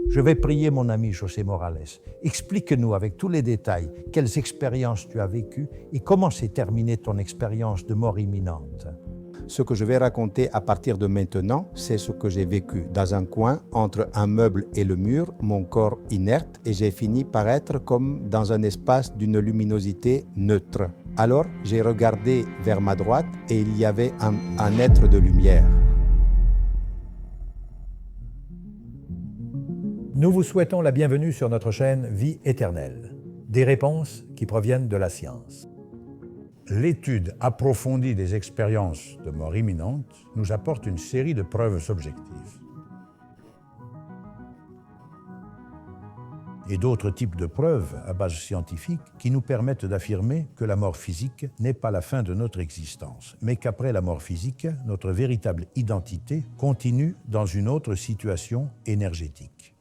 Je vais prier mon ami José Morales. Explique-nous avec tous les détails quelles expériences tu as vécues et comment s'est terminée ton expérience de mort imminente. Ce que je vais raconter à partir de maintenant, c'est ce que j'ai vécu dans un coin entre un meuble et le mur, mon corps inerte, et j'ai fini par être comme dans un espace d'une luminosité neutre. Alors, j'ai regardé vers ma droite et il y avait un être de lumière. Nous vous souhaitons la bienvenue sur notre chaîne Vie éternelle, des réponses qui proviennent de la science. L'étude approfondie des expériences de mort imminente nous apporte une série de preuves objectives. Et d'autres types de preuves à base scientifique qui nous permettent d'affirmer que la mort physique n'est pas la fin de notre existence, mais qu'après la mort physique, notre véritable identité continue dans une autre situation énergétique.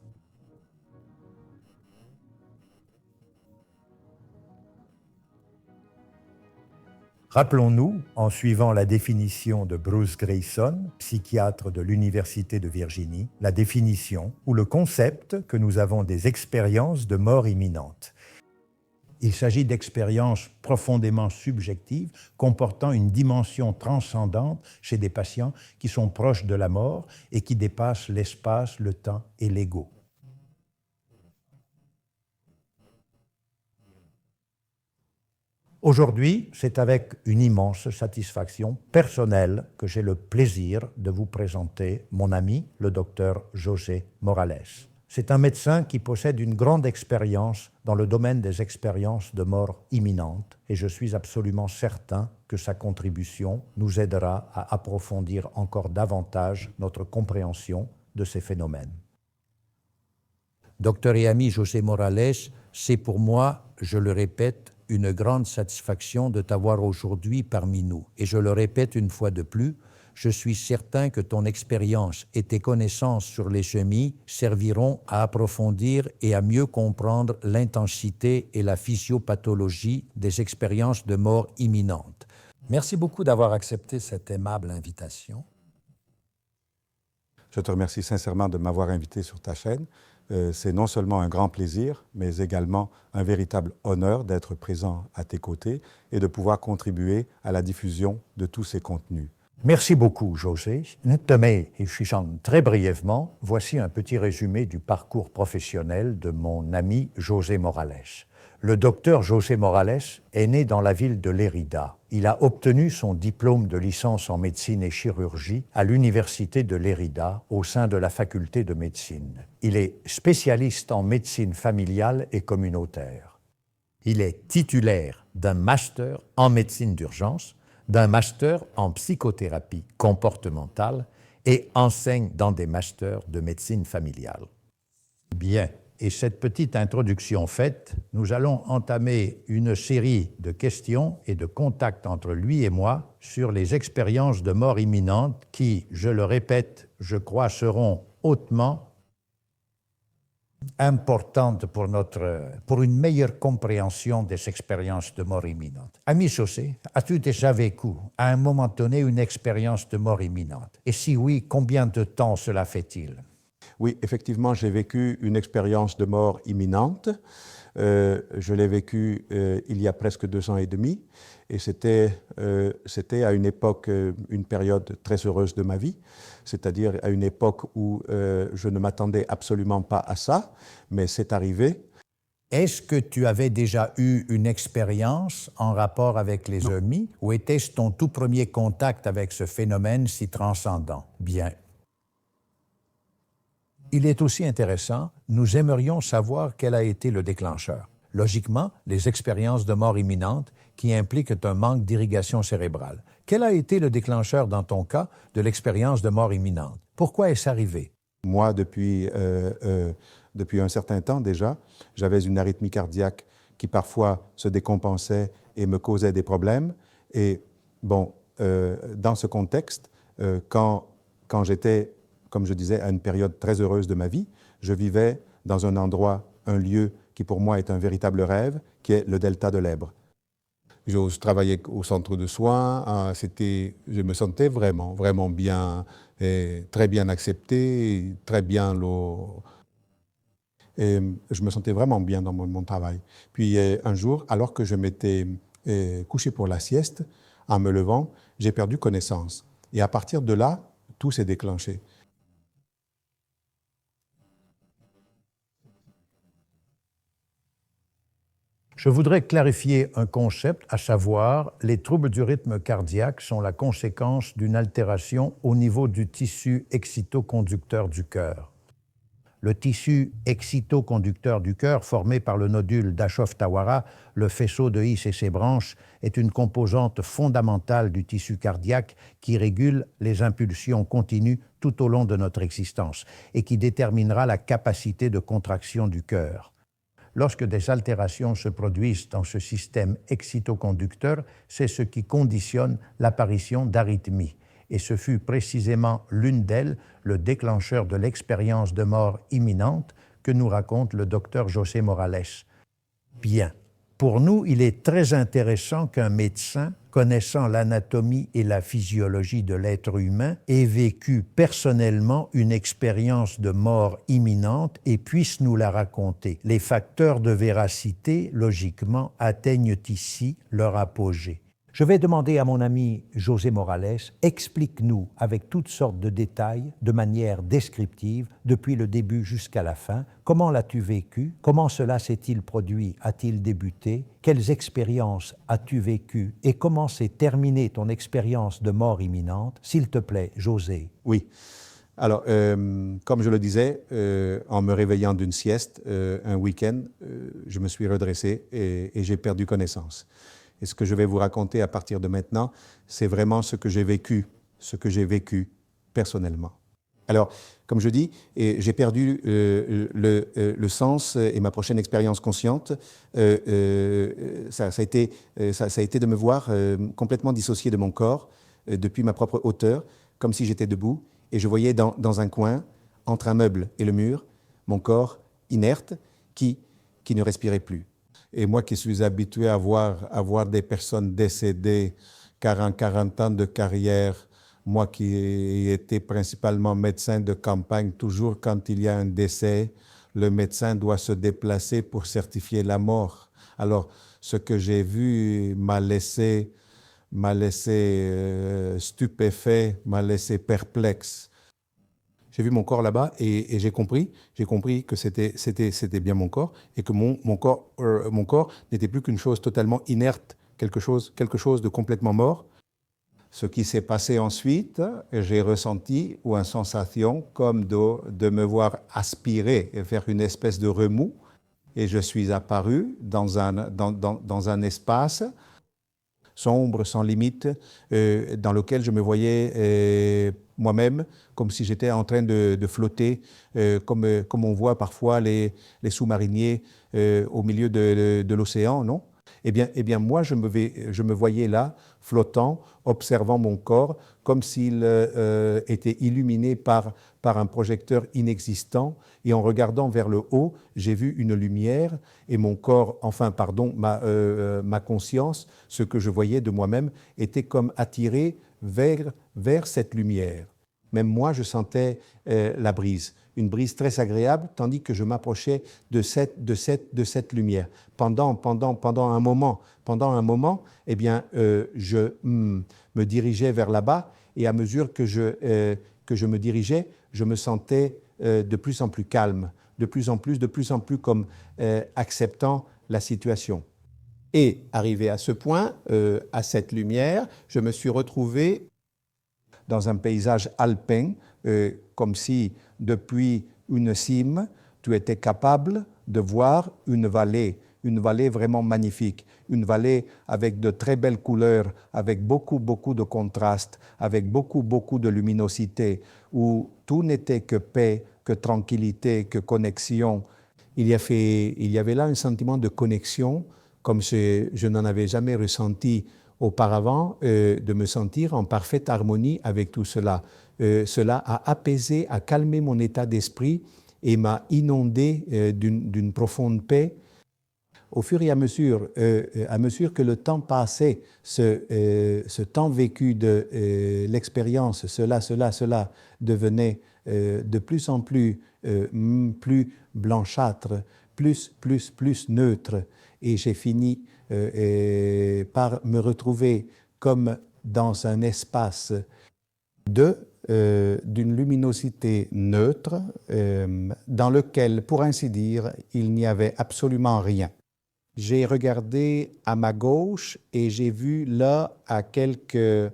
Rappelons-nous, en suivant la définition de Bruce Greyson, psychiatre de l'Université de Virginie, la définition ou le concept que nous avons des expériences de mort imminente. Il s'agit d'expériences profondément subjectives comportant une dimension transcendante chez des patients qui sont proches de la mort et qui dépassent l'espace, le temps et l'ego. Aujourd'hui, c'est avec une immense satisfaction personnelle que j'ai le plaisir de vous présenter mon ami, le docteur José Morales. C'est un médecin qui possède une grande expérience dans le domaine des expériences de mort imminente et je suis absolument certain que sa contribution nous aidera à approfondir encore davantage notre compréhension de ces phénomènes. Docteur et ami José Morales, c'est pour moi, je le répète, une grande satisfaction de t'avoir aujourd'hui parmi nous. Et je le répète une fois de plus, je suis certain que ton expérience et tes connaissances sur les chemis serviront à approfondir et à mieux comprendre l'intensité et la physiopathologie des expériences de mort imminente. Merci beaucoup d'avoir accepté cette aimable invitation. Je te remercie sincèrement de m'avoir invité sur ta chaîne. C'est non seulement un grand plaisir, mais également un véritable honneur d'être présent à tes côtés et de pouvoir contribuer à la diffusion de tous ces contenus. Merci beaucoup, José. Mais, très brièvement, voici un petit résumé du parcours professionnel de mon ami José Morales. Le docteur José Morales est né dans la ville de Lérida. Il a obtenu son diplôme de licence en médecine et chirurgie à l'université de Lérida au sein de la faculté de médecine. Il est spécialiste en médecine familiale et communautaire. Il est titulaire d'un master en médecine d'urgence, d'un master en psychothérapie comportementale et enseigne dans des masters de médecine familiale. Bien. Et cette petite introduction faite, nous allons entamer une série de questions et de contacts entre lui et moi sur les expériences de mort imminente qui, je le répète, je crois seront hautement importantes pour une meilleure compréhension des expériences de mort imminente. Ami José, as-tu déjà vécu à un moment donné une expérience de mort imminente? Et si oui, combien de temps cela fait-il? Oui, effectivement, j'ai vécu une expérience de mort imminente. Je l'ai vécue il y a presque 2 ans et demi et c'était à une époque, une période très heureuse de ma vie, c'est-à-dire à une époque où je ne m'attendais absolument pas à ça, mais c'est arrivé. Est-ce que tu avais déjà eu une expérience en rapport avec les EMI ou était-ce ton tout premier contact avec ce phénomène si transcendant? Bien. Il est aussi intéressant, nous aimerions savoir quel a été le déclencheur. Logiquement, les expériences de mort imminente qui impliquent un manque d'irrigation cérébrale. Quel a été le déclencheur dans ton cas de l'expérience de mort imminente? Pourquoi est-ce arrivé? Moi, depuis un certain temps déjà, j'avais une arythmie cardiaque qui parfois se décompensait et me causait des problèmes. Et bon, dans ce contexte, quand j'étais, comme je disais, à une période très heureuse de ma vie, je vivais dans un endroit, un lieu qui pour moi est un véritable rêve, qui est le delta de l'Èbre. Je travaillais au centre de soins, je me sentais vraiment bien, et très bien accepté, très bien Et je me sentais vraiment bien dans mon travail. Puis un jour, alors que je m'étais couché pour la sieste, en me levant, j'ai perdu connaissance. Et à partir de là, tout s'est déclenché. Je voudrais clarifier un concept, à savoir, les troubles du rythme cardiaque sont la conséquence d'une altération au niveau du tissu excitoconducteur du cœur. Le tissu excitoconducteur du cœur, formé par le nodule d'Ashoff-Tawara, le faisceau de His et ses branches, est une composante fondamentale du tissu cardiaque qui régule les impulsions continues tout au long de notre existence et qui déterminera la capacité de contraction du cœur. Lorsque des altérations se produisent dans ce système excitoconducteur, c'est ce qui conditionne l'apparition d'arythmies. Et ce fut précisément l'une d'elles, le déclencheur de l'expérience de mort imminente, que nous raconte le docteur José Morales. Bien. Pour nous, il est très intéressant qu'un médecin, connaissant l'anatomie et la physiologie de l'être humain, ait vécu personnellement une expérience de mort imminente et puisse nous la raconter. Les facteurs de véracité, logiquement, atteignent ici leur apogée. Je vais demander à mon ami José Morales, explique-nous avec toutes sortes de détails, de manière descriptive, depuis le début jusqu'à la fin, comment l'as-tu vécu, comment cela s'est-il produit, a-t-il débuté, quelles expériences as-tu vécues et comment s'est terminée ton expérience de mort imminente, s'il te plaît, José. Oui. Alors, comme je le disais, en me réveillant d'une sieste, un week-end, je me suis redressé et j'ai perdu connaissance. Et ce que je vais vous raconter à partir de maintenant, c'est vraiment ce que j'ai vécu personnellement. Alors, comme je dis, j'ai perdu le sens et ma prochaine expérience consciente, ça a été de me voir complètement dissocié de mon corps, depuis ma propre hauteur, comme si j'étais debout, et je voyais dans un coin, entre un meuble et le mur, mon corps inerte qui ne respirait plus. Et moi qui suis habitué à voir des personnes décédées, 40 ans de carrière, moi qui étais principalement médecin de campagne, toujours quand il y a un décès, le médecin doit se déplacer pour certifier la mort. Alors, ce que j'ai vu m'a laissé stupéfait, m'a laissé perplexe. J'ai vu mon corps là-bas et j'ai compris que c'était bien mon corps et que mon corps n'était plus qu'une chose totalement inerte, quelque chose de complètement mort. Ce qui s'est passé ensuite, j'ai ressenti une sensation comme de me voir aspirer et faire une espèce de remous et je suis apparu dans un espace sombre, sans limite, dans lequel je me voyais moi-même, comme si j'étais en train de flotter, comme on voit parfois les sous-mariniers au milieu de l'océan, non ? Eh bien, moi, je me voyais là, flottant, observant mon corps, comme s'il était illuminé par un projecteur inexistant. Et en regardant vers le haut, j'ai vu une lumière et mon corps, ma conscience, ce que je voyais de moi-même, était comme attiré vers cette lumière. Même moi, je sentais la brise, une brise très agréable, tandis que je m'approchais de cette lumière. Pendant un moment, eh bien, je me dirigeais vers là-bas, et à mesure que je me dirigeais, je me sentais de plus en plus calme, de plus en plus comme acceptant la situation. Et arrivé à ce point, à cette lumière, je me suis retrouvé dans un paysage alpin, comme si depuis une cime, tu étais capable de voir une vallée vraiment magnifique, une vallée avec de très belles couleurs, avec beaucoup de contrastes, avec beaucoup de luminosité, où tout n'était que paix, que tranquillité, que connexion. Il y avait là un sentiment de connexion, comme je n'en avais jamais ressenti auparavant, de me sentir en parfaite harmonie avec tout cela. Cela a apaisé, a calmé mon état d'esprit et m'a inondé d'une profonde paix. Au fur et à mesure que le temps passait, ce temps vécu de l'expérience, cela devenait de plus en plus, plus blanchâtre, plus neutre. Et j'ai fini par me retrouver comme dans un espace d'une luminosité neutre dans lequel, pour ainsi dire, il n'y avait absolument rien. J'ai regardé à ma gauche et j'ai vu là, à quelques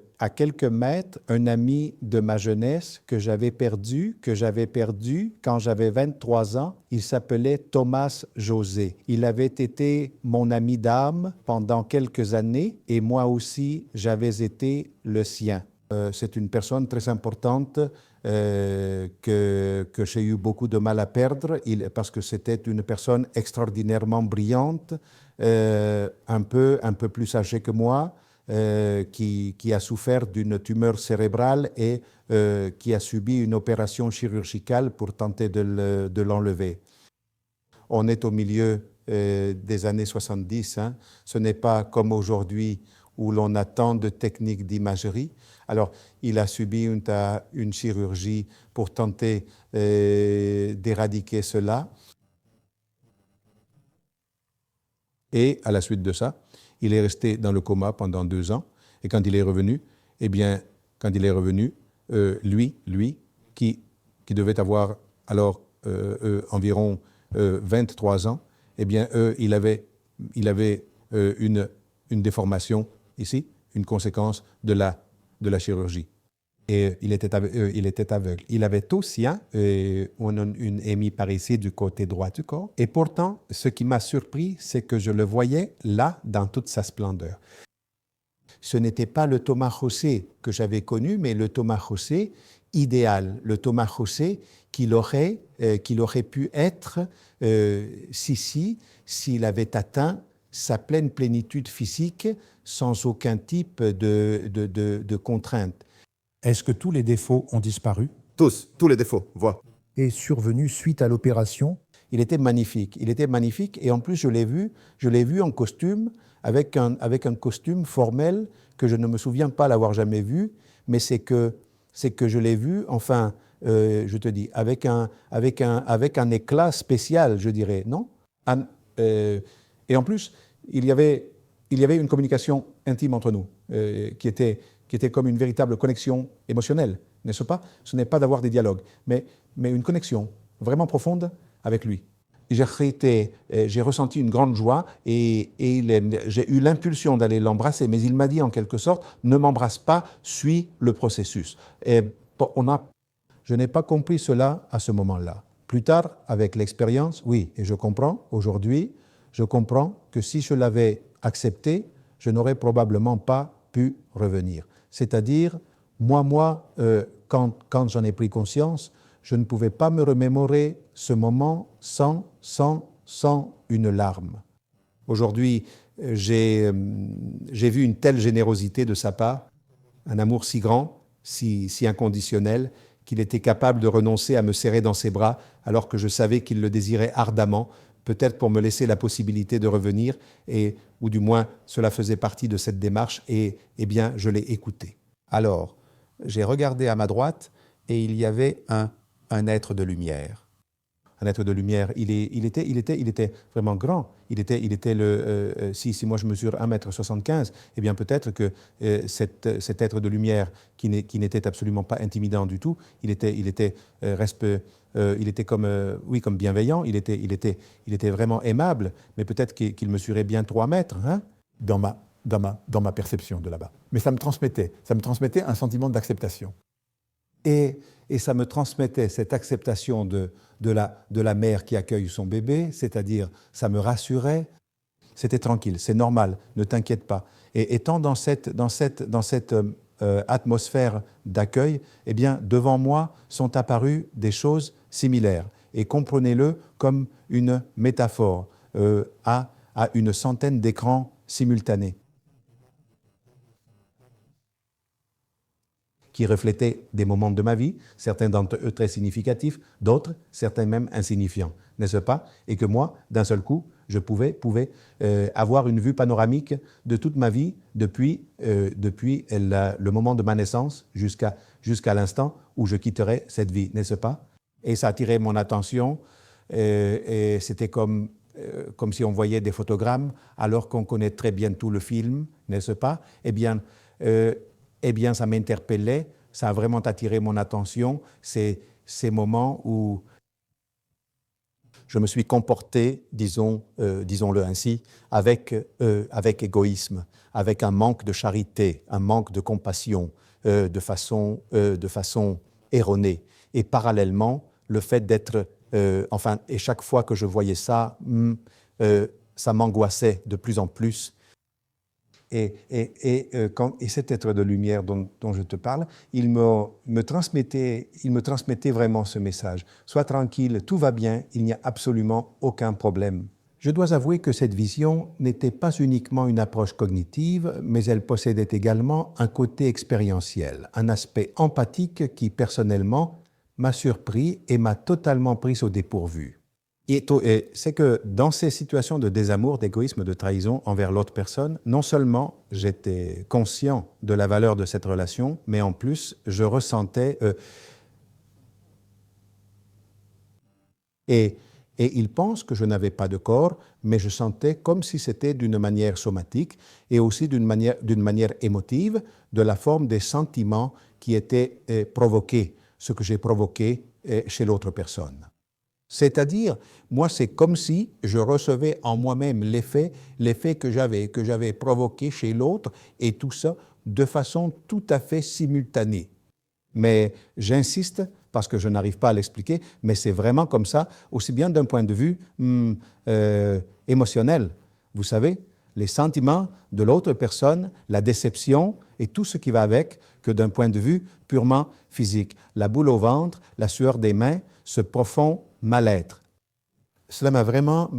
mètres, un ami de ma jeunesse que j'avais perdu quand j'avais 23 ans. Il s'appelait Thomas José. Il avait été mon ami d'âme pendant quelques années et moi aussi, j'avais été le sien. C'est une personne très importante que j'ai eu beaucoup de mal à perdre parce que c'était une personne extraordinairement brillante, un peu plus âgée que moi, qui a souffert d'une tumeur cérébrale et qui a subi une opération chirurgicale pour tenter de l'enlever. On est au milieu des années 70, hein. Ce n'est pas comme aujourd'hui où l'on a tant de techniques d'imagerie. Alors, il a subi une chirurgie pour tenter d'éradiquer cela. Et à la suite de ça, il est resté dans le coma pendant 2 ans. Et quand il est revenu, lui, qui devait avoir alors environ 23 ans, eh bien, il avait une déformation ici, une conséquence de la chirurgie. Et il était aveugle. Il avait aussi une hémiparésie du côté droit du corps. Et pourtant, ce qui m'a surpris, c'est que je le voyais là, dans toute sa splendeur. Ce n'était pas le Thomas José que j'avais connu, mais le Thomas José idéal, le Thomas José qu'il aurait pu être s'il avait atteint sa pleine plénitude physique sans aucun type de contrainte. Est-ce que tous les défauts ont disparu? Tous les défauts, voilà. Et survenu suite à l'opération? Il était magnifique et en plus je l'ai vu en costume, avec un costume formel que je ne me souviens pas l'avoir jamais vu, mais c'est que je l'ai vu, enfin, je te dis, avec un éclat spécial, je dirais, non? Et en plus, il y avait une communication intime entre nous, qui était comme une véritable connexion émotionnelle, n'est-ce pas? Ce n'est pas d'avoir des dialogues, mais une connexion vraiment profonde avec lui. J'ai ressenti une grande joie et j'ai eu l'impulsion d'aller l'embrasser, mais il m'a dit en quelque sorte, ne m'embrasse pas, suis le processus. Et je n'ai pas compris cela à ce moment-là. Plus tard, avec l'expérience, oui, et je comprends, aujourd'hui, je comprends que si je l'avais accepté, je n'aurais probablement pas pu revenir. C'est-à-dire, quand j'en ai pris conscience, je ne pouvais pas me remémorer ce moment sans une larme. Aujourd'hui, j'ai vu une telle générosité de sa part, un amour si grand, si inconditionnel, qu'il était capable de renoncer à me serrer dans ses bras alors que je savais qu'il le désirait ardemment, peut-être pour me laisser la possibilité de revenir, ou du moins cela faisait partie de cette démarche, et bien je l'ai écouté. Alors, j'ai regardé à ma droite et il y avait un être de lumière. Un être de lumière, il était vraiment grand. Si moi je mesure 1,75 m, eh bien peut-être que cet être de lumière qui n'était absolument pas intimidant du tout, il était comme bienveillant, il était vraiment aimable, mais peut-être qu'il mesurait bien 3 mètres. Hein? Dans ma perception de là-bas. Mais ça me transmettait un sentiment d'acceptation. Et ça me transmettait cette acceptation de la mère qui accueille son bébé, c'est-à-dire ça me rassurait, c'était tranquille, c'est normal, ne t'inquiète pas. Et étant dans cette atmosphère d'accueil, eh bien devant moi sont apparues des choses similaires. Et comprenez-le comme une métaphore à une centaine d'écrans simultanés, qui reflétaient des moments de ma vie, certains d'entre eux très significatifs, d'autres, certains même insignifiants, n'est-ce pas? Et que moi, d'un seul coup, pouvais avoir une vue panoramique de toute ma vie depuis le moment de ma naissance jusqu'à l'instant où je quitterai cette vie, n'est-ce pas? Et ça attirait mon attention et c'était comme si on voyait des photogrammes alors qu'on connaît très bien tout le film, n'est-ce pas? Eh bien, ça m'interpellait, ça a vraiment attiré mon attention, ces moments où je me suis comporté, disons-le ainsi, avec égoïsme, avec un manque de charité, un manque de compassion, de façon erronée. Et parallèlement, le fait d'être, et chaque fois que je voyais ça, ça m'angoissait de plus en plus. Et cet être de lumière dont je te parle, il me transmettait vraiment ce message. Sois tranquille, tout va bien, il n'y a absolument aucun problème. Je dois avouer que cette vision n'était pas uniquement une approche cognitive, mais elle possédait également un côté expérientiel, un aspect empathique qui, personnellement, m'a surpris et m'a totalement pris au dépourvu. Et c'est que dans ces situations de désamour, d'égoïsme, de trahison envers l'autre personne, non seulement j'étais conscient de la valeur de cette relation, mais en plus, je ressentais... Et il pense que je n'avais pas de corps, mais je sentais comme si c'était d'une manière somatique et aussi d'une manière émotive, de la forme des sentiments qui étaient provoqués, ce que j'ai provoqué chez l'autre personne. C'est-à-dire, moi, c'est comme si je recevais en moi-même l'effet que j'avais provoqué chez l'autre, et tout ça de façon tout à fait simultanée. Mais j'insiste, parce que je n'arrive pas à l'expliquer, mais c'est vraiment comme ça, aussi bien d'un point de vue émotionnel. Vous savez, les sentiments de l'autre personne, la déception et tout ce qui va avec, que d'un point de vue purement physique. La boule au ventre, la sueur des mains, ce profond mal-être. Cela m'a vraiment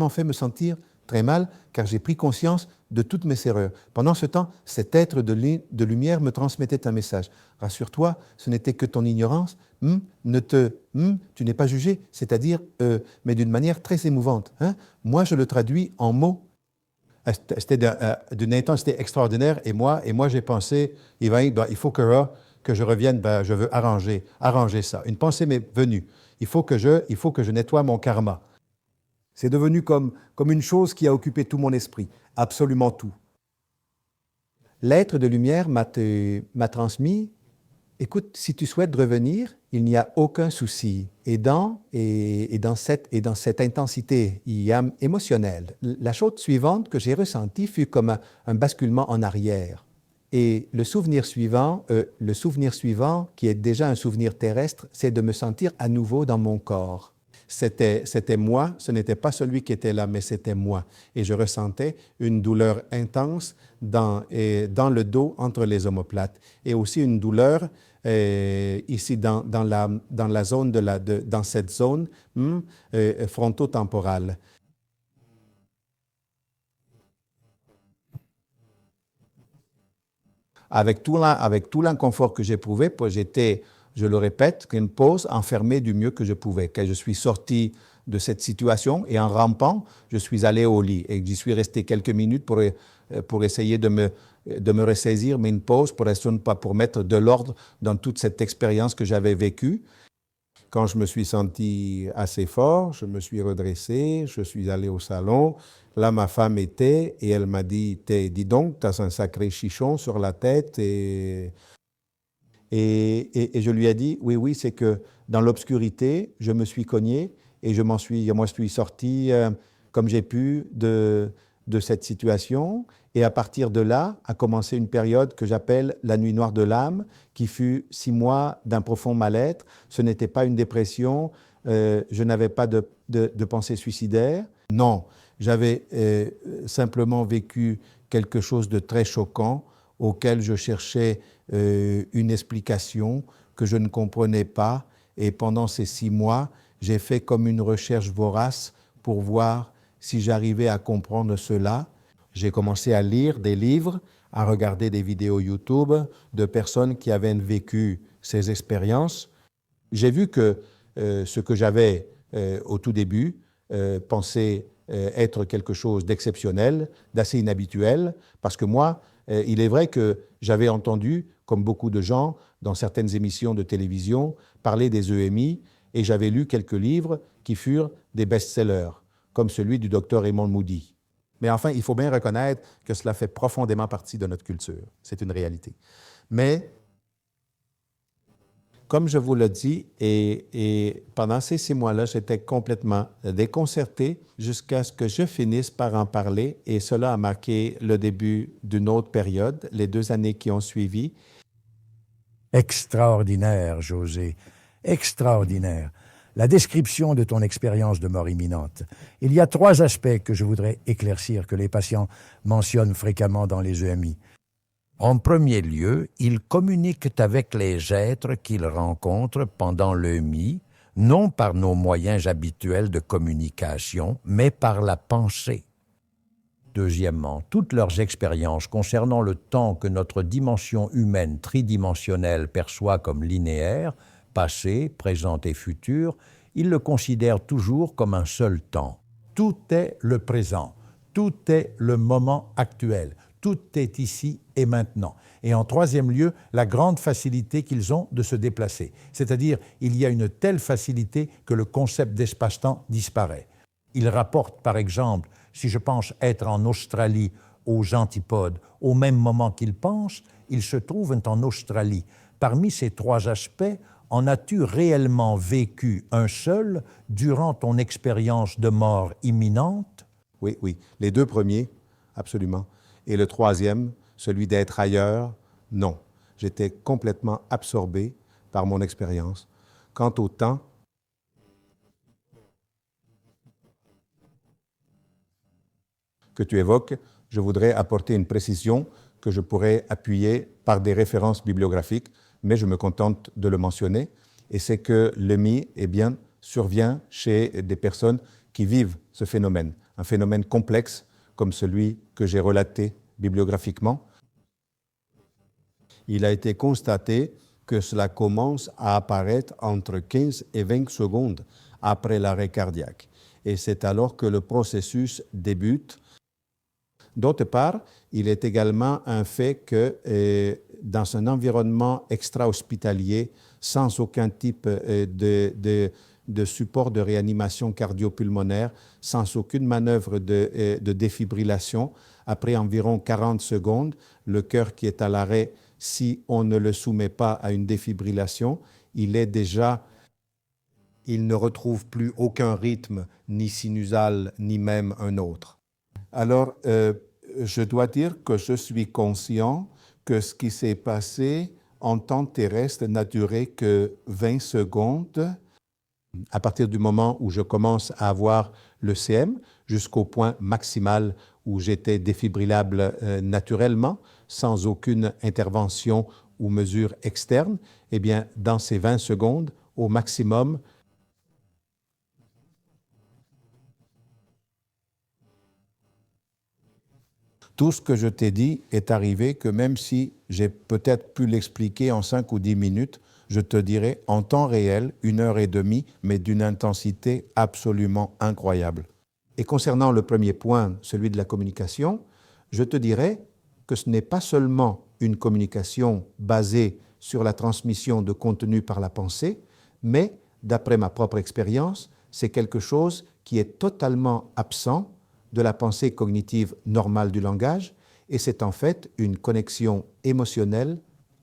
fait me sentir très mal, car j'ai pris conscience de toutes mes erreurs. Pendant ce temps, cet être de lumière me transmettait un message. Rassure-toi, ce n'était que ton ignorance. Tu n'es pas jugé, c'est-à-dire, mais d'une manière très émouvante. Moi, je le traduis en mots. C'était d'une intensité extraordinaire, et moi j'ai pensé, il faut que je revienne, je veux arranger ça. Une pensée m'est venue. Il faut que je nettoie mon karma. C'est devenu comme une chose qui a occupé tout mon esprit, absolument tout. L'être de lumière m'a transmis, écoute, si tu souhaites revenir, il n'y a aucun souci. Et dans cette intensité émotionnelle, la chose suivante que j'ai ressentie fut comme un basculement en arrière. Et le souvenir suivant, qui est déjà un souvenir terrestre, c'est de me sentir à nouveau dans mon corps. C'était moi, ce n'était pas celui qui était là, mais c'était moi. Et je ressentais une douleur intense dans le dos entre les omoplates. Et aussi une douleur ici dans la zone dans cette zone frontotemporale. Avec tout l'inconfort que j'éprouvais, j'étais, je le répète, une pause enfermée du mieux que je pouvais. Quand je suis sorti de cette situation et en rampant, je suis allé au lit et j'y suis resté quelques minutes pour essayer de me ressaisir, mais une pause pour mettre de l'ordre dans toute cette expérience que j'avais vécue. Quand je me suis senti assez fort, je me suis redressé, je suis allé au salon. Là, ma femme était et elle m'a dit, dis donc, tu as un sacré chichon sur la tête. Et je lui ai dit, oui, c'est que dans l'obscurité, je me suis cogné et je suis sorti comme j'ai pu de cette situation. Et à partir de là, a commencé une période que j'appelle la nuit noire de l'âme, qui fut 6 mois d'un profond mal-être. Ce n'était pas une dépression, je n'avais pas de pensée suicidaire. Non, j'avais simplement vécu quelque chose de très choquant auquel je cherchais une explication que je ne comprenais pas. Et pendant ces 6 mois, j'ai fait comme une recherche vorace pour voir si j'arrivais à comprendre cela. J'ai commencé à lire des livres, à regarder des vidéos YouTube de personnes qui avaient vécu ces expériences. J'ai vu que ce que j'avais au tout début penser être quelque chose d'exceptionnel, d'assez inhabituel, parce que moi, il est vrai que j'avais entendu, comme beaucoup de gens, dans certaines émissions de télévision, parler des EMI, et j'avais lu quelques livres qui furent des best-sellers, comme celui du docteur Raymond Moody. Mais enfin, il faut bien reconnaître que cela fait profondément partie de notre culture. C'est une réalité. Mais, comme je vous l'ai dit, et pendant ces 6 mois-là, j'étais complètement déconcerté jusqu'à ce que je finisse par en parler. Et cela a marqué le début d'une autre période, les 2 années qui ont suivi. Extraordinaire, José, extraordinaire. La description de ton expérience de mort imminente. Il y a 3 aspects que je voudrais éclaircir, que les patients mentionnent fréquemment dans les EMI. En premier lieu, ils communiquent avec les êtres qu'ils rencontrent pendant l'EMI, non par nos moyens habituels de communication, mais par la pensée. Deuxièmement, toutes leurs expériences concernant le temps que notre dimension humaine tridimensionnelle perçoit comme linéaire, passé, présent et futur, ils le considèrent toujours comme un seul temps. Tout est le présent, tout est le moment actuel, tout est ici et maintenant. Et en troisième lieu, la grande facilité qu'ils ont de se déplacer. C'est-à-dire, il y a une telle facilité que le concept d'espace-temps disparaît. Ils rapportent, par exemple, si je pense être en Australie aux antipodes, au même moment qu'ils pensent, ils se trouvent en Australie. Parmi ces 3 aspects, en as-tu réellement vécu un seul durant ton expérience de mort imminente? Oui, oui. Les 2 premiers, absolument. Et le 3e, celui d'être ailleurs, non. J'étais complètement absorbé par mon expérience. Quant au temps, que tu évoques, je voudrais apporter une précision que je pourrais appuyer par des références bibliographiques, mais je me contente de le mentionner, et c'est que l'EMI, survient chez des personnes qui vivent ce phénomène, un phénomène complexe comme celui que j'ai relaté bibliographiquement. Il a été constaté que cela commence à apparaître entre 15 et 20 secondes après l'arrêt cardiaque, et c'est alors que le processus débute. D'autre part, il est également un fait que dans un environnement extra-hospitalier, sans aucun type de support de réanimation cardio-pulmonaire, sans aucune manœuvre de défibrillation, après environ 40 secondes, le cœur qui est à l'arrêt, si on ne le soumet pas à une défibrillation, il ne retrouve plus aucun rythme, ni sinusal, ni même un autre. Alors, je dois dire que je suis conscient que ce qui s'est passé en temps terrestre n'a duré que 20 secondes. À partir du moment où je commence à avoir le CM, jusqu'au point maximal où j'étais défibrillable naturellement, sans aucune intervention ou mesure externe, eh bien, dans ces 20 secondes, au maximum, tout ce que je t'ai dit est arrivé que même si j'ai peut-être pu l'expliquer en 5 ou 10 minutes, je te dirai en temps réel, 1h30, mais d'une intensité absolument incroyable. Et concernant le premier point, celui de la communication, je te dirais que ce n'est pas seulement une communication basée sur la transmission de contenu par la pensée, mais, d'après ma propre expérience, c'est quelque chose qui est totalement absent de la pensée cognitive normale du langage, et c'est en fait une connexion émotionnelle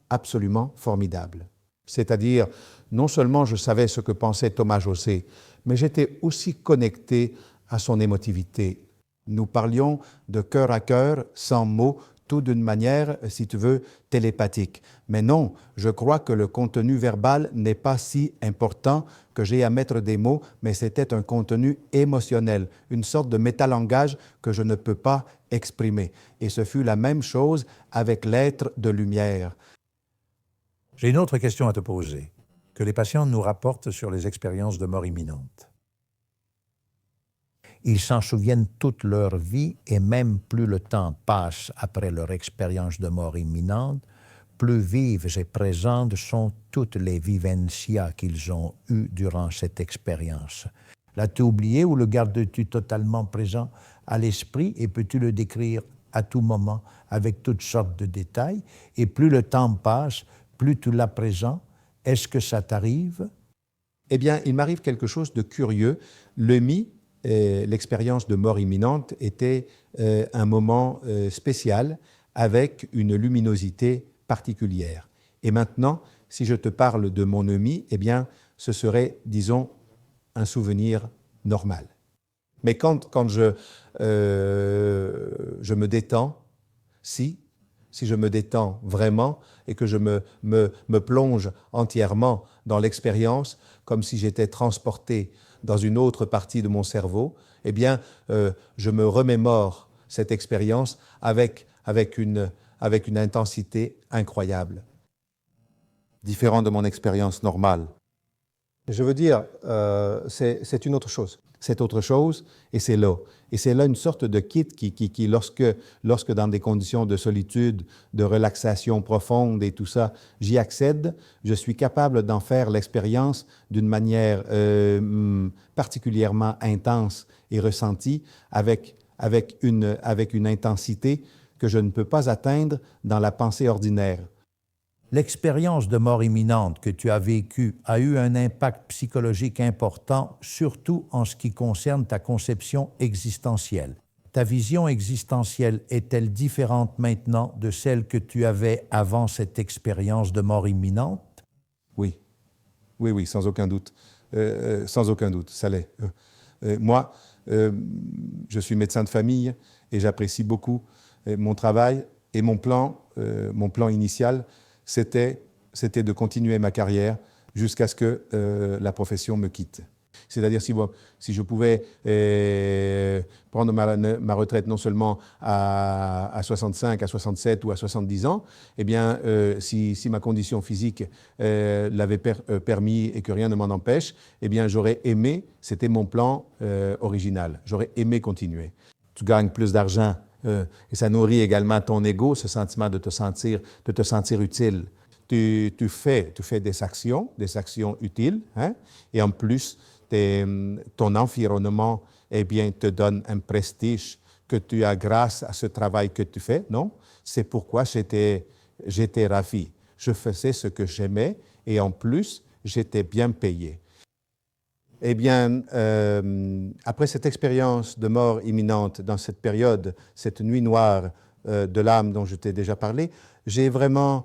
absolument formidable. C'est-à-dire, non seulement je savais ce que pensait Thomas José, mais j'étais aussi connecté à son émotivité. Nous parlions de cœur à cœur, sans mots, tout d'une manière, si tu veux, télépathique. Mais non, je crois que le contenu verbal n'est pas si important que j'ai à mettre des mots, mais c'était un contenu émotionnel, une sorte de métalangage que je ne peux pas exprimer. Et ce fut la même chose avec l'être de lumière. J'ai une autre question à te poser, que les patients nous rapportent sur les expériences de mort imminente. Ils s'en souviennent toute leur vie et même plus le temps passe après leur expérience de mort imminente, plus vives et présentes sont toutes les vivencias qu'ils ont eues durant cette expérience. L'as-tu oublié ou le gardes-tu totalement présent à l'esprit et peux-tu le décrire à tout moment avec toutes sortes de détails? Et plus le temps passe, plus tu l'as présent. Est-ce que ça t'arrive? Eh bien, il m'arrive quelque chose de curieux. Le MI, l'expérience de mort imminente, était un moment spécial avec une luminosité particulière. Et maintenant, si je te parle de mon EMI, eh bien, ce serait, disons, un souvenir normal. Mais quand je me détends, si je me détends vraiment et que je me plonge entièrement dans l'expérience, comme si j'étais transporté dans une autre partie de mon cerveau, eh bien, je me remémore cette expérience avec une intensité incroyable. Différent de mon expérience normale. Je veux dire, c'est une autre chose. C'est autre chose et c'est là. Et c'est là une sorte de kit qui lorsque dans des conditions de solitude, de relaxation profonde et tout ça, j'y accède, je suis capable d'en faire l'expérience d'une manière particulièrement intense et ressentie avec une intensité que je ne peux pas atteindre dans la pensée ordinaire. L'expérience de mort imminente que tu as vécue a eu un impact psychologique important, surtout en ce qui concerne ta conception existentielle. Ta vision existentielle est-elle différente maintenant de celle que tu avais avant cette expérience de mort imminente? Oui, sans aucun doute. Sans aucun doute, ça l'est. Moi, je suis médecin de famille et j'apprécie beaucoup mon travail et mon plan initial, c'était de continuer ma carrière jusqu'à ce que la profession me quitte. C'est-à-dire si je pouvais prendre ma retraite non seulement à 65, à 67 ou à 70 ans, eh bien, si ma condition physique l'avait permis et que rien ne m'en empêche, eh bien, j'aurais aimé, c'était mon plan original, j'aurais aimé continuer. Tu gagnes plus d'argent et ça nourrit également ton ego, ce sentiment de te sentir utile. Tu fais des actions utiles, hein, et en plus, ton environnement eh bien, te donne un prestige que tu as grâce à ce travail que tu fais, non? C'est pourquoi j'étais ravi. Je faisais ce que j'aimais et en plus, j'étais bien payé. Eh bien, après cette expérience de mort imminente, dans cette période, cette nuit noire de l'âme dont je t'ai déjà parlé, j'ai vraiment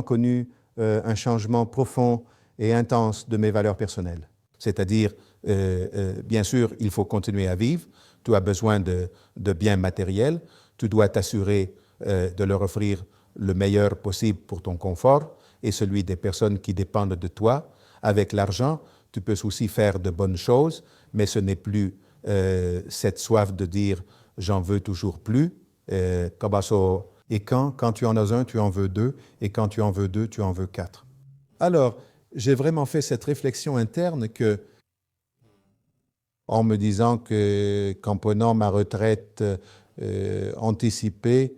connu un changement profond et intense de mes valeurs personnelles. C'est-à-dire, bien sûr, il faut continuer à vivre, tu as besoin de biens matériels, tu dois t'assurer de leur offrir le meilleur possible pour ton confort et celui des personnes qui dépendent de toi. Avec l'argent, tu peux aussi faire de bonnes choses, mais ce n'est plus cette soif de dire « j'en veux toujours plus ». Et quand tu en as un, tu en veux deux, et quand tu en veux deux, tu en veux quatre. Alors, j'ai vraiment fait cette réflexion interne que, en me disant qu'en prenant ma retraite anticipée,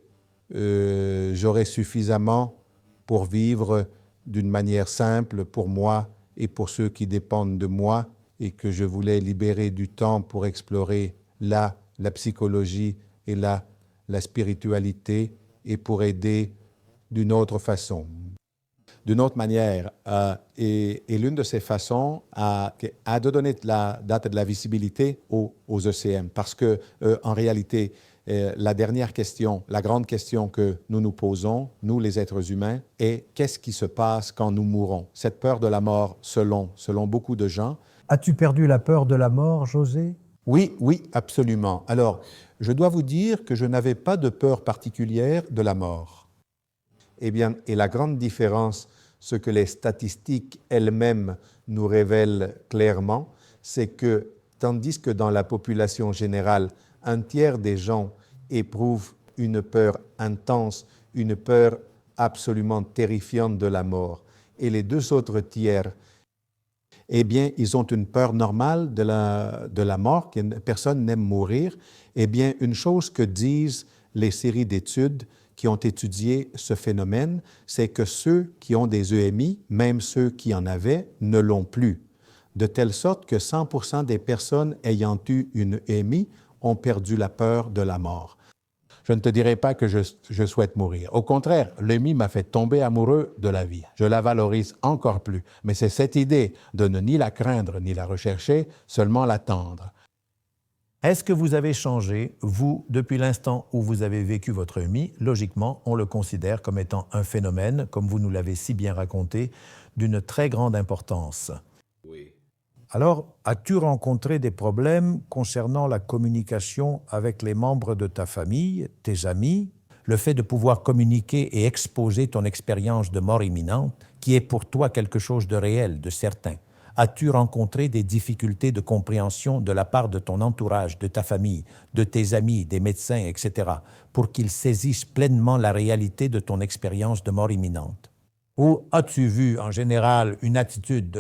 j'aurais suffisamment pour vivre d'une manière simple pour moi et pour ceux qui dépendent de moi, et que je voulais libérer du temps pour explorer la psychologie et la spiritualité, et pour aider d'une autre façon. D'une autre manière, et l'une de ces façons a de donner de la visibilité aux ECM, parce que en réalité, la dernière question, la grande question que nous nous posons, nous les êtres humains, est qu'est-ce qui se passe quand nous mourons? Cette peur de la mort, selon beaucoup de gens. As-tu perdu la peur de la mort, José? Oui, absolument. Alors, je dois vous dire que je n'avais pas de peur particulière de la mort. Eh bien, et la grande différence, ce que les statistiques elles-mêmes nous révèlent clairement, c'est que, tandis que dans la population générale, un tiers des gens éprouvent une peur intense, une peur absolument terrifiante de la mort, et les deux autres tiers, eh bien, ils ont une peur normale de la mort, personne n'aime mourir. Eh bien, une chose que disent les séries d'études qui ont étudié ce phénomène, c'est que ceux qui ont des EMI, même ceux qui en avaient, ne l'ont plus. de telle sorte que 100% des personnes ayant eu une EMI ont perdu la peur de la mort. Je ne te dirai pas que je souhaite mourir. Au contraire, l'EMI m'a fait tomber amoureux de la vie. Je la valorise encore plus. Mais c'est cette idée de ne ni la craindre ni la rechercher, seulement l'attendre. Est-ce que vous avez changé, vous, depuis l'instant où vous avez vécu votre EMI? Logiquement, on le considère comme étant un phénomène, comme vous nous l'avez si bien raconté, d'une très grande importance. Oui. Alors, as-tu rencontré des problèmes concernant la communication avec les membres de ta famille, tes amis? Le fait de pouvoir communiquer et exposer ton expérience de mort imminente, qui est pour toi quelque chose de réel, de certain. As-tu rencontré des difficultés de compréhension de la part de ton entourage, de ta famille, de tes amis, des médecins, etc., pour qu'ils saisissent pleinement la réalité de ton expérience de mort imminente? Ou as-tu vu, en général, une attitude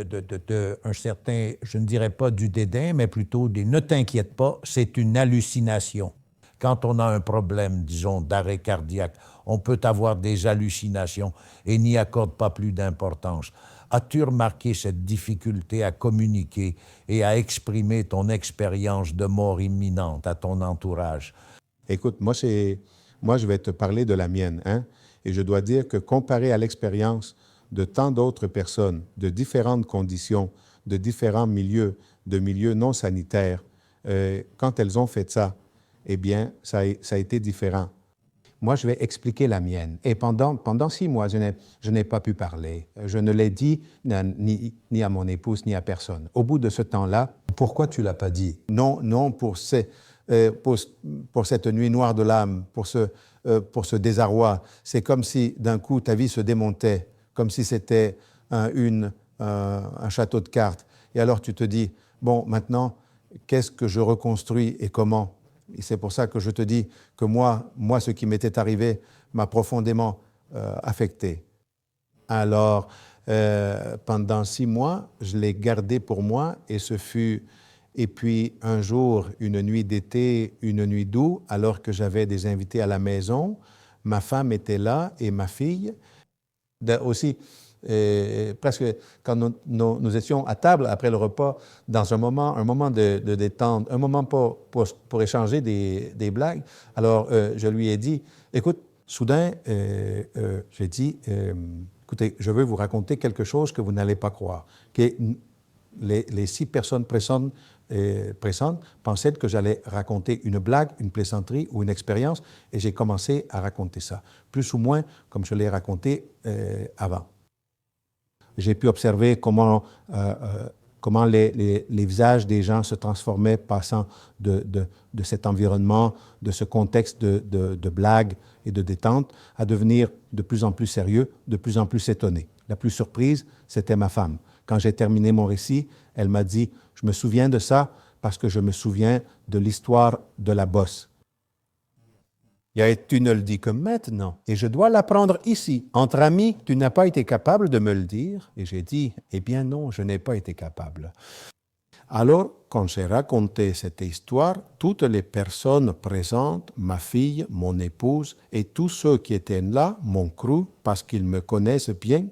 un certain, je ne dirais pas du dédain, mais plutôt des « ne t'inquiète pas, c'est une hallucination ». Quand on a un problème, disons, d'arrêt cardiaque, on peut avoir des hallucinations et n'y accorde pas plus d'importance. As-tu remarqué cette difficulté à communiquer et à exprimer ton expérience de mort imminente à ton entourage? Écoute, moi, je vais te parler de la mienne, hein? Et je dois dire que comparé à l'expérience de tant d'autres personnes, de différentes conditions, de différents milieux, de milieux non sanitaires, quand elles ont fait ça, eh bien, ça a été différent. Moi, je vais expliquer la mienne. Et pendant 6 mois, je n'ai pas pu parler. Je ne l'ai dit ni à mon épouse, ni à personne. Au bout de ce temps-là... Pourquoi tu ne l'as pas dit? Non, pour cette nuit noire de l'âme, pour ce désarroi. C'est comme si, d'un coup, ta vie se démontait, comme si c'était un château de cartes. Et alors, tu te dis, bon, maintenant, qu'est-ce que je reconstruis et comment? Et c'est pour ça que je te dis que moi, ce qui m'était arrivé m'a profondément affecté. Alors, pendant 6 mois, je l'ai gardé pour moi et puis un jour, une nuit d'été, une nuit d'août, alors que j'avais des invités à la maison, ma femme était là et ma fille. Aussi, presque quand nous étions à table après le repas, dans un moment de détente, un moment pour échanger des blagues, alors je lui ai dit, écoute, soudain, j'ai dit, écoutez, je veux vous raconter quelque chose que vous n'allez pas croire. Que les 6 personnes présentes pensaient que j'allais raconter une blague, une plaisanterie ou une expérience, et j'ai commencé à raconter ça, plus ou moins comme je l'ai raconté avant. J'ai pu observer comment les visages des gens se transformaient passant de cet environnement, de ce contexte de blague et de détente, à devenir de plus en plus sérieux, de plus en plus étonné. La plus surprise, c'était ma femme. Quand j'ai terminé mon récit, elle m'a dit « Je me souviens de ça parce que je me souviens de l'histoire de la bosse. » Et tu ne le dis que maintenant, et je dois l'apprendre ici. Entre amis, tu n'as pas été capable de me le dire. Et j'ai dit, eh bien non, je n'ai pas été capable. Alors, quand j'ai raconté cette histoire, toutes les personnes présentes, ma fille, mon épouse et tous ceux qui étaient là m'ont cru parce qu'ils me connaissent bien.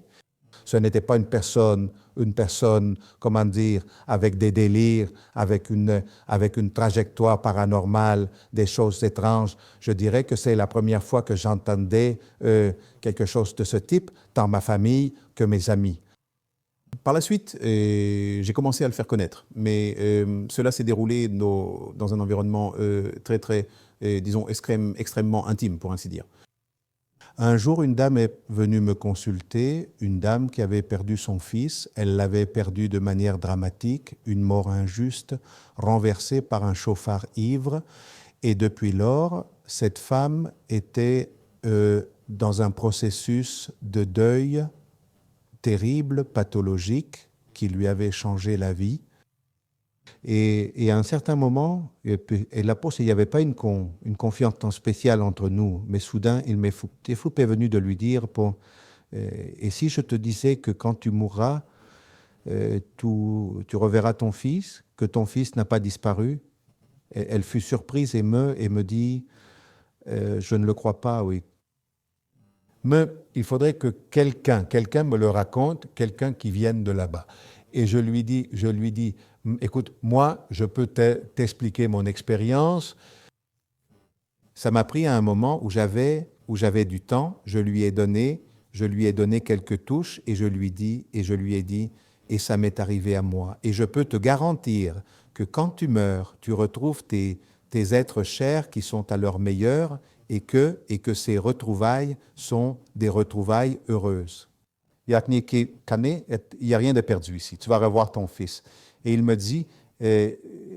Ce n'était pas une personne, comment dire, avec des délires, avec une trajectoire paranormale, des choses étranges. Je dirais que c'est la première fois que j'entendais quelque chose de ce type, tant ma famille que mes amis. Par la suite, j'ai commencé à le faire connaître, mais cela s'est déroulé dans un environnement disons, extrêmement intime, pour ainsi dire. Un jour, une dame est venue me consulter, une dame qui avait perdu son fils. Elle l'avait perdu de manière dramatique, une mort injuste, renversée par un chauffard ivre. Et depuis lors, cette femme était dans un processus de deuil terrible, pathologique, qui lui avait changé la vie. Et à un certain moment, il n'y avait pas une confiance spéciale entre nous, mais soudain, il m'est venu de lui dire, et si je te disais que quand tu mourras, tu reverras ton fils, que ton fils n'a pas disparu? Elle fut surprise et me dit, je ne le crois pas, oui. Mais il faudrait que quelqu'un me le raconte, quelqu'un qui vienne de là-bas. Et je lui dis, écoute, moi, je peux t'expliquer mon expérience. Ça m'a pris à un moment où j'avais du temps, je lui ai donné quelques touches et je lui ai dit, et ça m'est arrivé à moi. Et je peux te garantir que quand tu meurs, tu retrouves tes êtres chers qui sont à leur meilleur et que ces retrouvailles sont des retrouvailles heureuses. Il n'y a rien de perdu ici. Tu vas revoir ton fils. Et il me dit,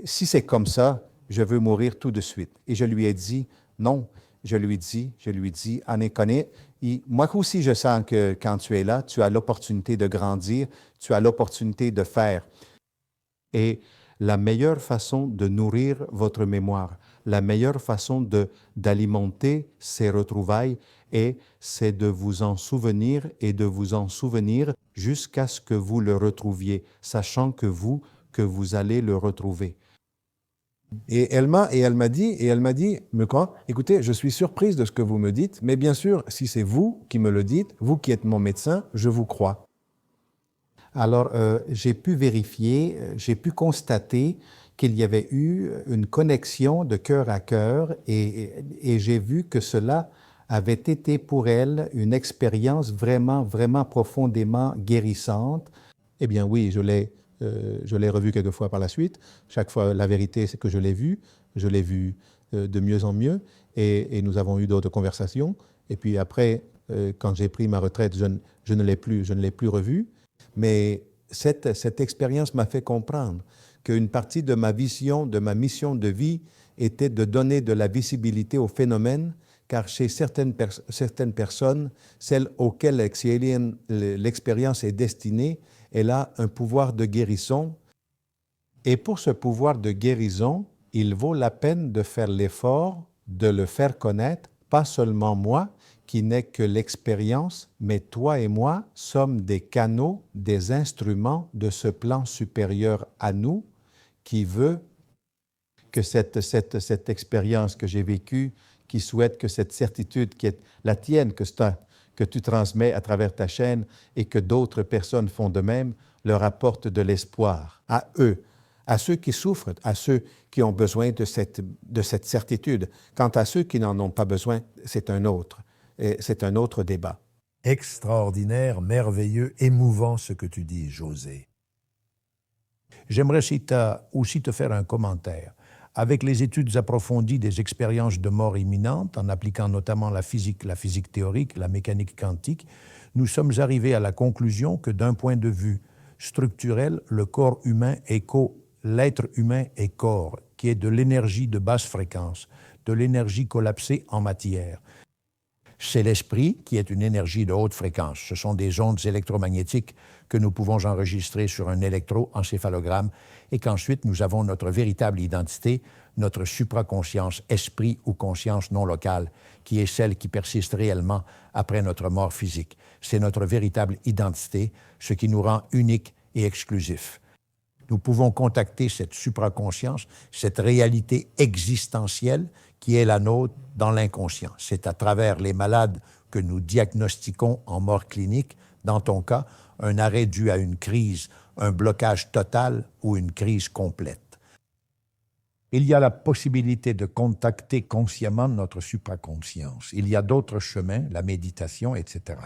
si c'est comme ça, je veux mourir tout de suite. Et je lui ai dit, non. Je lui dis, Anne-Connie, moi aussi je sens que quand tu es là, tu as l'opportunité de grandir, tu as l'opportunité de faire. Et la meilleure façon de nourrir votre mémoire, la meilleure façon d'alimenter ces retrouvailles, c'est de vous en souvenir et de vous en souvenir jusqu'à ce que vous le retrouviez, sachant que vous allez le retrouver. Et elle m'a dit, écoutez, je suis surprise de ce que vous me dites, mais bien sûr, si c'est vous qui me le dites, vous qui êtes mon médecin, je vous crois. Alors, j'ai pu vérifier, j'ai pu constater qu'il y avait eu une connexion de cœur à cœur et j'ai vu que cela avait été pour elle une expérience vraiment, vraiment profondément guérissante. Eh bien oui, je l'ai revu quelques fois par la suite. Chaque fois, la vérité, c'est que je l'ai vu de mieux en mieux et nous avons eu d'autres conversations. Et puis après, quand j'ai pris ma retraite, je ne l'ai plus revu. Mais cette expérience m'a fait comprendre qu'une partie de ma vision, de ma mission de vie, était de donner de la visibilité au phénomène, car chez certaines personnes, celles auxquelles l'expérience est destinée, elle a un pouvoir de guérison. Et pour ce pouvoir de guérison, il vaut la peine de faire l'effort de le faire connaître, pas seulement moi, qui n'est que l'expérience, mais toi et moi sommes des canaux, des instruments de ce plan supérieur à nous qui veut que cette expérience que j'ai vécue, qui souhaite que cette certitude qui est la tienne, que tu transmets à travers ta chaîne et que d'autres personnes font de même, leur apporte de l'espoir à eux, à ceux qui souffrent, à ceux qui ont besoin de cette certitude. Quant à ceux qui n'en ont pas besoin, c'est un autre débat. Extraordinaire, merveilleux, émouvant ce que tu dis, José. J'aimerais aussi te faire un commentaire. Avec les études approfondies des expériences de mort imminente, en appliquant notamment la physique théorique, la mécanique quantique, nous sommes arrivés à la conclusion que d'un point de vue structurel, l'être humain est corps, qui est de l'énergie de basse fréquence, de l'énergie collapsée en matière. C'est l'esprit qui est une énergie de haute fréquence. Ce sont des ondes électromagnétiques que nous pouvons enregistrer sur un électroencéphalogramme et qu'ensuite nous avons notre véritable identité, notre supraconscience, esprit ou conscience non locale, qui est celle qui persiste réellement après notre mort physique. C'est notre véritable identité, ce qui nous rend uniques et exclusifs. Nous pouvons contacter cette supraconscience, cette réalité existentielle qui est la nôtre dans l'inconscient. C'est à travers les malades que nous diagnostiquons en mort clinique, dans ton cas, un arrêt dû à une crise, un blocage total ou une crise complète. Il y a la possibilité de contacter consciemment notre supraconscience. Il y a d'autres chemins, la méditation, etc.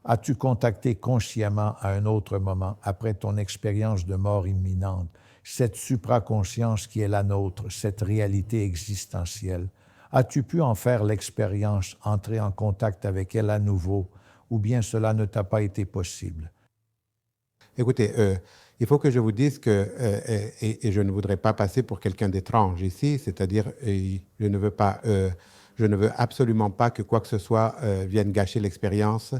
As-tu contacté consciemment à un autre moment, après ton expérience de mort imminente, cette supraconscience qui est la nôtre, cette réalité existentielle? As-tu pu en faire l'expérience, entrer en contact avec elle à nouveau, ou bien cela ne t'a pas été possible? Écoutez, il faut que je vous dise que, et je ne voudrais pas passer pour quelqu'un d'étrange ici, c'est-à-dire je ne veux absolument pas que quoi que ce soit vienne gâcher l'expérience.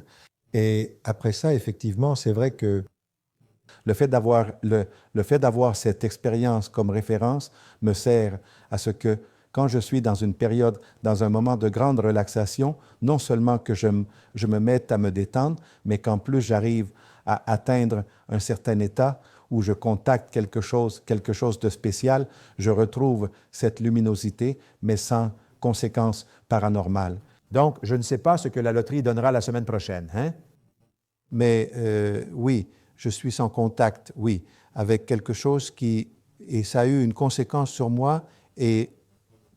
Et après ça, effectivement, c'est vrai que le fait d'avoir cette expérience comme référence me sert à ce que, quand je suis dans une période, dans un moment de grande relaxation, non seulement que je me mette à me détendre, mais qu'en plus j'arrive à atteindre un certain état où je contacte quelque chose de spécial, je retrouve cette luminosité, mais sans conséquences paranormales. Donc, je ne sais pas ce que la loterie donnera la semaine prochaine, hein? Mais oui, je suis en contact, oui, avec quelque chose qui, et ça a eu une conséquence sur moi, et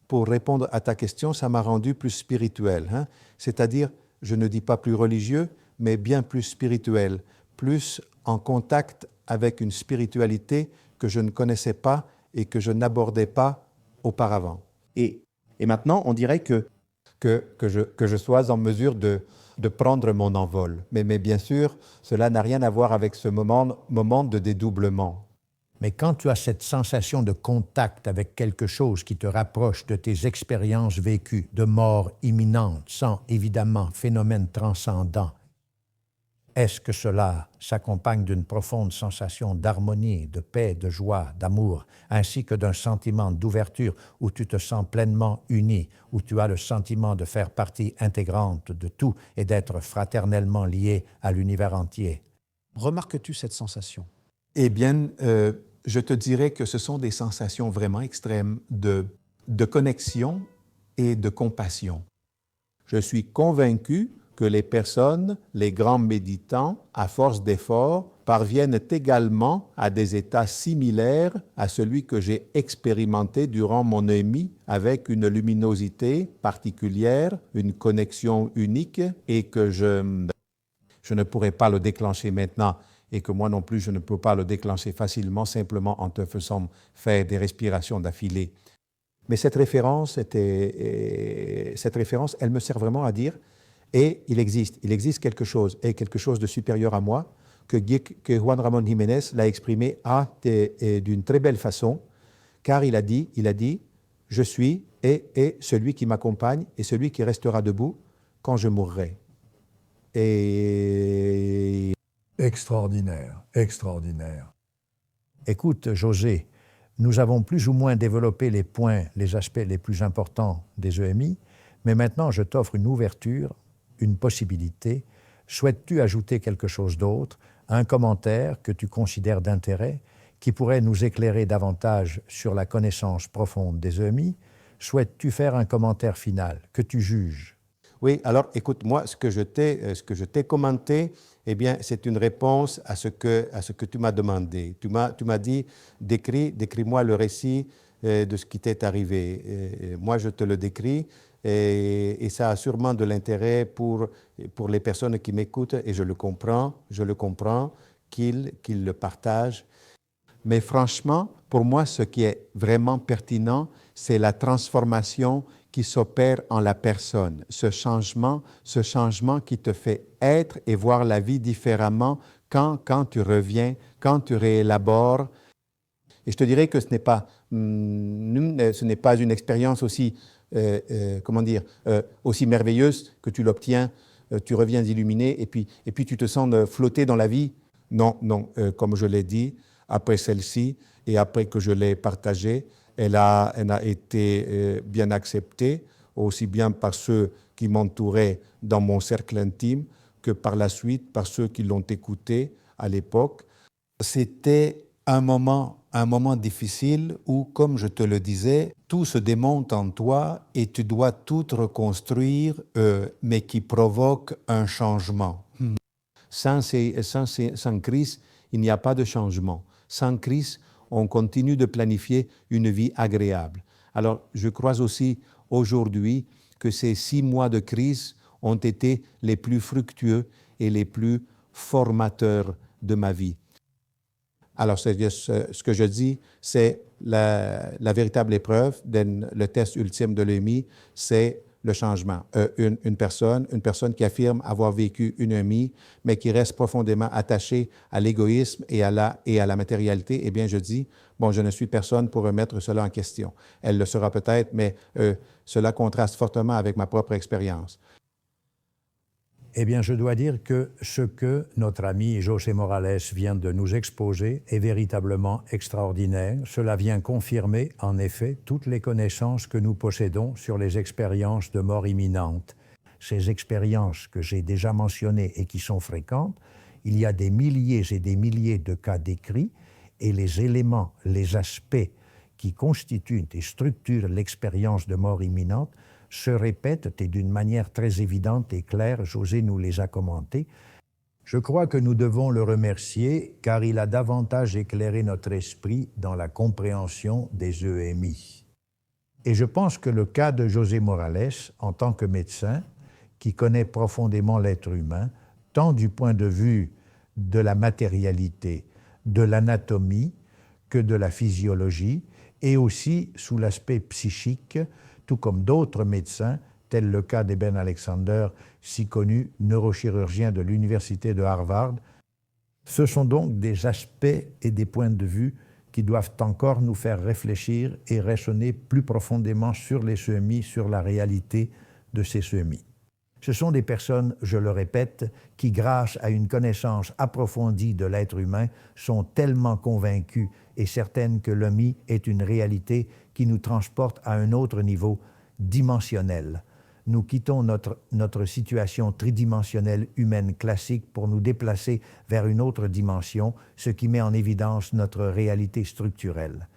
pour répondre à ta question, ça m'a rendu plus spirituel, hein? C'est-à-dire, je ne dis pas plus religieux, mais bien plus spirituel, plus en contact avec une spiritualité que je ne connaissais pas et que je n'abordais pas auparavant. Et maintenant, on dirait que je sois en mesure de prendre mon envol. Mais bien sûr, cela n'a rien à voir avec ce moment de dédoublement. Mais quand tu as cette sensation de contact avec quelque chose qui te rapproche de tes expériences vécues, de mort imminente, sans évidemment phénomène transcendant, est-ce que cela s'accompagne d'une profonde sensation d'harmonie, de paix, de joie, d'amour, ainsi que d'un sentiment d'ouverture où tu te sens pleinement uni, où tu as le sentiment de faire partie intégrante de tout et d'être fraternellement lié à l'univers entier? remarques-tu cette sensation? Eh bien, je te dirais que ce sont des sensations vraiment extrêmes de connexion et de compassion. Je suis convaincu que les personnes, les grands méditants, à force d'efforts, parviennent également à des états similaires à celui que j'ai expérimenté durant mon EMI, avec une luminosité particulière, une connexion unique, et que je ne pourrais pas le déclencher maintenant, et que moi non plus, je ne peux pas le déclencher facilement, simplement en te faisant faire des respirations d'affilée. Mais cette référence, elle me sert vraiment à dire, et il existe quelque chose, et quelque chose de supérieur à moi, que Juan Ramón Jiménez l'a exprimé d'une très belle façon, car il a dit, je suis et celui qui m'accompagne et celui qui restera debout quand je mourrai. Et Extraordinaire, extraordinaire. Écoute, José, nous avons plus ou moins développé les aspects les plus importants des EMI, mais maintenant je t'offre une ouverture, une possibilité. Souhaites-tu ajouter quelque chose d'autre, un commentaire que tu considères d'intérêt, qui pourrait nous éclairer davantage sur la connaissance profonde des EMI? Souhaites-tu faire un commentaire final, que tu juges? oui, alors écoute, moi, ce que je t'ai commenté, eh bien, c'est une réponse à ce que tu m'as demandé. Tu m'as dit, décris-moi le récit de ce qui t'est arrivé. Et moi, je te le décris, et ça a sûrement de l'intérêt pour les personnes qui m'écoutent, et je le comprends qu'ils le partagent. Mais franchement, pour moi, ce qui est vraiment pertinent, c'est la transformation qui s'opère en la personne, ce changement qui te fait être et voir la vie différemment quand tu reviens, quand tu réélabores. Et je te dirais que ce n'est pas une expérience aussi, aussi merveilleuse que tu l'obtiens, tu reviens illuminé et puis tu te sens flotter dans la vie. Non, comme je l'ai dit, après celle-ci et après que je l'ai partagée, elle a été bien acceptée, aussi bien par ceux qui m'entouraient dans mon cercle intime que par la suite par ceux qui l'ont écoutée à l'époque. C'était un moment difficile où, comme je te le disais, tout se démonte en toi et tu dois tout reconstruire, mais qui provoque un changement. Sans Christ, il n'y a pas de changement. Sans Christ, on continue de planifier une vie agréable. Alors, je crois aussi aujourd'hui que ces 6 mois de crise ont été les plus fructueux et les plus formateurs de ma vie. Alors, ce que je dis, c'est la véritable épreuve, le test ultime de l'EMI, c'est le changement. Une personne qui affirme avoir vécu une EMI, mais qui reste profondément attachée à l'égoïsme et à la matérialité, eh bien, je dis, bon, je ne suis personne pour remettre cela en question. Elle le sera peut-être, mais cela contraste fortement avec ma propre expérience. Eh bien, je dois dire que ce que notre ami José Morales vient de nous exposer est véritablement extraordinaire. Cela vient confirmer, en effet, toutes les connaissances que nous possédons sur les expériences de mort imminente. Ces expériences que j'ai déjà mentionnées et qui sont fréquentes, il y a des milliers et des milliers de cas décrits, et les éléments, les aspects qui constituent et structurent l'expérience de mort imminente se répètent et d'une manière très évidente et claire, José nous les a commentés. Je crois que nous devons le remercier car il a davantage éclairé notre esprit dans la compréhension des EMI. Et je pense que le cas de José Morales, en tant que médecin, qui connaît profondément l'être humain, tant du point de vue de la matérialité, de l'anatomie, que de la physiologie, et aussi sous l'aspect psychique, tout comme d'autres médecins, tel le cas d'Eben Alexander, si connu neurochirurgien de l'Université de Harvard. Ce sont donc des aspects et des points de vue qui doivent encore nous faire réfléchir et raisonner plus profondément sur les SEMI, sur la réalité de ces SEMI. Ce sont des personnes, je le répète, qui, grâce à une connaissance approfondie de l'être humain, sont tellement convaincues et certaines que l'EMI est une réalité qui nous transporte à un autre niveau dimensionnel. Nous quittons notre situation tridimensionnelle humaine classique pour nous déplacer vers une autre dimension, ce qui met en évidence notre réalité structurelle.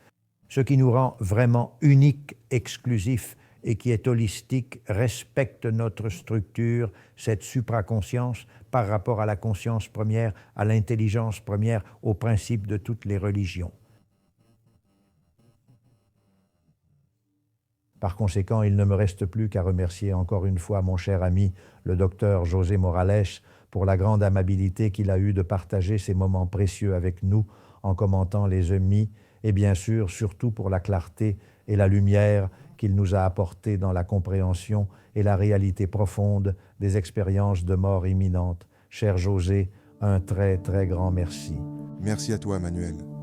Ce qui nous rend vraiment uniques, exclusifs et qui est holistique, respecte notre structure, cette supraconscience, par rapport à la conscience première, à l'intelligence première, au principe de toutes les religions. Par conséquent, il ne me reste plus qu'à remercier encore une fois mon cher ami, le docteur José Morales, pour la grande amabilité qu'il a eue de partager ces moments précieux avec nous en commentant les EMI, et bien sûr, surtout pour la clarté et la lumière qu'il nous a apportées dans la compréhension et la réalité profonde des expériences de mort imminente. Cher José, un très, très grand merci. Merci à toi, Manuel.